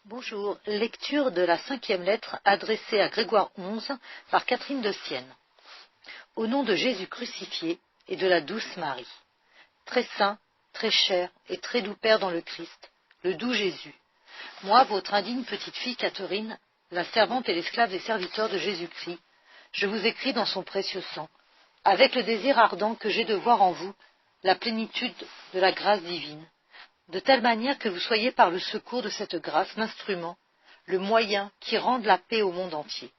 Bonjour, lecture de la 5e lettre adressée à Grégoire XI par Catherine de Sienne. Au nom de Jésus crucifié et de la douce Marie, très saint, très cher et très doux Père dans le Christ, le doux Jésus, moi, votre indigne petite fille Catherine, la servante et l'esclave des serviteurs de Jésus-Christ, je vous écris dans son précieux sang, avec le désir ardent que j'ai de voir en vous la plénitude de la grâce divine, de telle manière que vous soyez par le secours de cette grâce l'instrument, le moyen qui rende la paix au monde entier.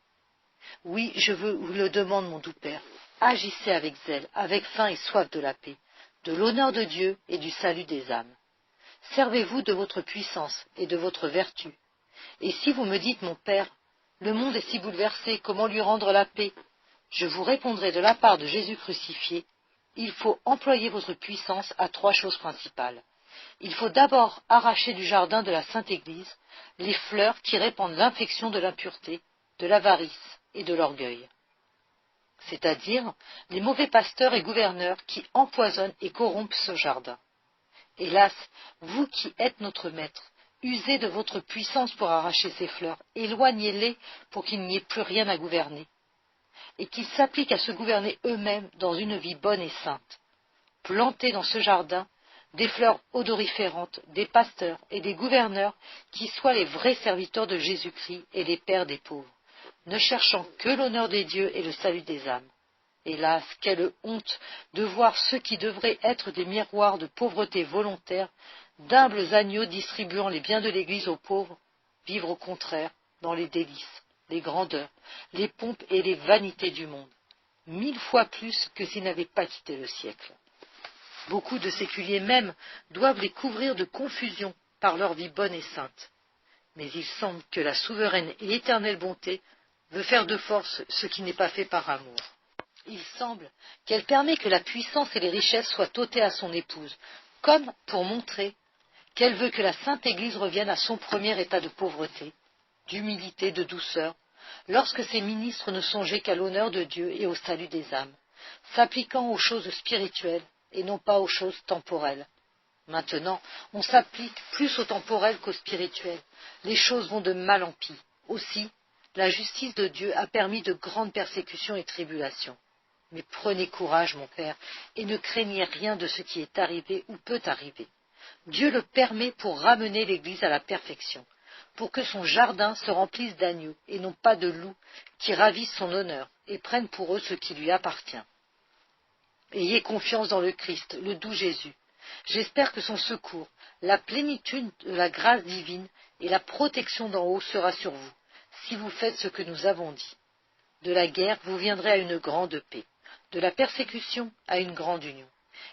Oui, je vous le demande, mon doux Père, agissez avec zèle, avec faim et soif de la paix, de l'honneur de Dieu et du salut des âmes. Servez-vous de votre puissance et de votre vertu. Et si vous me dites, mon Père, le monde est si bouleversé, comment lui rendre la paix? Je vous répondrai de la part de Jésus crucifié, il faut employer votre puissance à 3 choses principales. Il faut d'abord arracher du jardin de la Sainte Église les fleurs qui répandent l'infection de l'impureté, de l'avarice et de l'orgueil, c'est-à-dire les mauvais pasteurs et gouverneurs qui empoisonnent et corrompent ce jardin. Hélas, vous qui êtes notre maître, usez de votre puissance pour arracher ces fleurs, éloignez-les pour qu'il n'y ait plus rien à gouverner, et qu'ils s'appliquent à se gouverner eux-mêmes dans une vie bonne et sainte. Plantez dans ce jardin des fleurs odoriférantes, des pasteurs et des gouverneurs qui soient les vrais serviteurs de Jésus-Christ et les pères des pauvres, ne cherchant que l'honneur des dieux et le salut des âmes. Hélas, quelle honte de voir ceux qui devraient être des miroirs de pauvreté volontaire, d'humbles agneaux distribuant les biens de l'Église aux pauvres, vivre au contraire dans les délices, les grandeurs, les pompes et les vanités du monde, 1000 fois plus que s'ils n'avaient pas quitté le siècle. Beaucoup de séculiers même doivent les couvrir de confusion par leur vie bonne et sainte. Mais il semble que la souveraine et éternelle bonté veut faire de force ce qui n'est pas fait par amour. Il semble qu'elle permet que la puissance et les richesses soient ôtées à son épouse, comme pour montrer qu'elle veut que la Sainte Église revienne à son premier état de pauvreté, d'humilité, de douceur, lorsque ses ministres ne songeaient qu'à l'honneur de Dieu et au salut des âmes, s'appliquant aux choses spirituelles et non pas aux choses temporelles. Maintenant, on s'applique plus au temporel qu'au spirituel. Les choses vont de mal en pis. Aussi, la justice de Dieu a permis de grandes persécutions et tribulations. Mais prenez courage, mon Père, et ne craignez rien de ce qui est arrivé ou peut arriver. Dieu le permet pour ramener l'Église à la perfection, pour que son jardin se remplisse d'agneaux et non pas de loups qui ravissent son honneur et prennent pour eux ce qui lui appartient. Ayez confiance dans le Christ, le doux Jésus. J'espère que son secours, la plénitude de la grâce divine et la protection d'en haut sera sur vous, si vous faites ce que nous avons dit. De la guerre, vous viendrez à une grande paix, de la persécution à une grande union.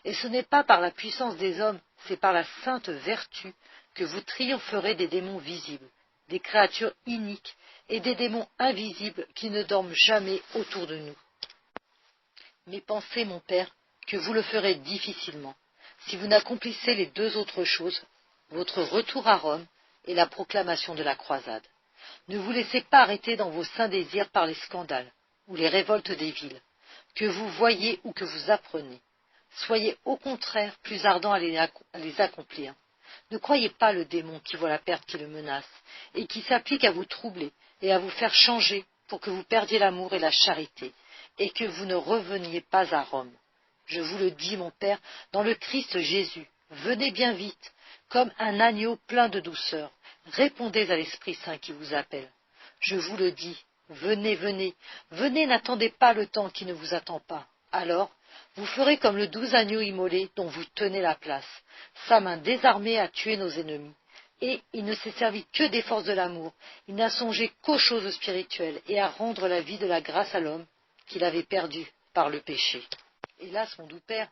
Et ce n'est pas par la puissance des hommes, c'est par la sainte vertu que vous triompherez des démons visibles, des créatures iniques et des démons invisibles qui ne dorment jamais autour de nous. Mais pensez, mon Père, que vous le ferez difficilement, si vous n'accomplissez les 2 autres choses, votre retour à Rome et la proclamation de la croisade. Ne vous laissez pas arrêter dans vos saints désirs par les scandales ou les révoltes des villes, que vous voyez ou que vous apprenez. Soyez au contraire plus ardents à les accomplir. Ne croyez pas le démon qui voit la perte qui le menace et qui s'applique à vous troubler et à vous faire changer pour que vous perdiez l'amour et la charité, et que vous ne reveniez pas à Rome. Je vous le dis, mon Père, dans le Christ Jésus, venez bien vite, comme un agneau plein de douceur, répondez à l'Esprit Saint qui vous appelle. Je vous le dis, venez, venez, venez, n'attendez pas le temps qui ne vous attend pas. Alors, vous ferez comme le doux agneau immolé dont vous tenez la place, sa main désarmée à tuer nos ennemis. Et il ne s'est servi que des forces de l'amour, il n'a songé qu'aux choses spirituelles et à rendre la vie de la grâce à l'homme qu'il avait perdu par le péché. Hélas, mon doux Père,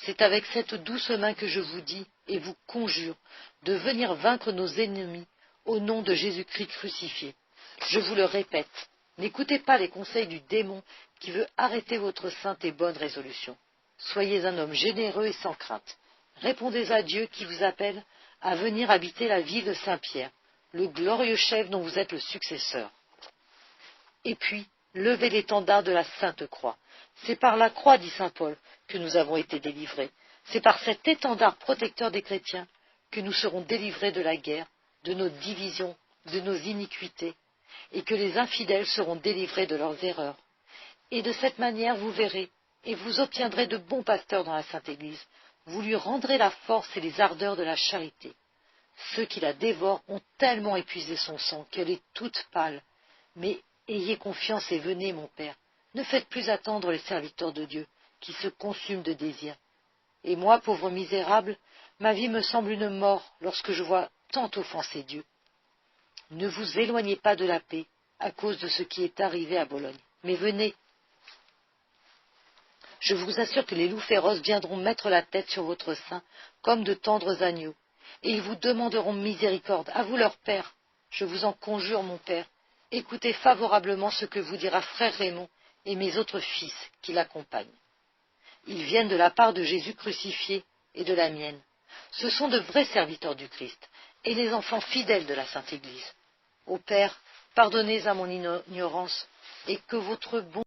c'est avec cette douce main que je vous dis et vous conjure de venir vaincre nos ennemis au nom de Jésus-Christ crucifié. Je vous le répète, n'écoutez pas les conseils du démon qui veut arrêter votre sainte et bonne résolution. Soyez un homme généreux et sans crainte. Répondez à Dieu qui vous appelle à venir habiter la ville de Saint-Pierre, le glorieux chef dont vous êtes le successeur. Et puis, levez l'étendard de la Sainte Croix. C'est par la croix, dit saint Paul, que nous avons été délivrés. C'est par cet étendard protecteur des chrétiens que nous serons délivrés de la guerre, de nos divisions de nos iniquités, et que les infidèles seront délivrés de leurs erreurs. Et de cette manière vous verrez, et vous obtiendrez de bons pasteurs dans la Sainte Église. Vous lui rendrez la force et les ardeurs de la charité. Ceux qui la dévorent ont tellement épuisé son sang qu'elle est toute pâle. Mais ayez confiance et venez, mon Père. Ne faites plus attendre les serviteurs de Dieu, qui se consument de désirs. Et moi, pauvre misérable, ma vie me semble une mort lorsque je vois tant offenser Dieu. Ne vous éloignez pas de la paix à cause de ce qui est arrivé à Bologne. Mais venez. Je vous assure que les loups féroces viendront mettre la tête sur votre sein comme de tendres agneaux, et ils vous demanderont miséricorde, à vous leur Père. Je vous en conjure, mon Père, écoutez favorablement ce que vous dira frère Raymond et mes autres fils qui l'accompagnent. Ils viennent de la part de Jésus crucifié et de la mienne. Ce sont de vrais serviteurs du Christ, et les enfants fidèles de la Sainte Église. Ô Père, pardonnez à mon ignorance, et que votre bon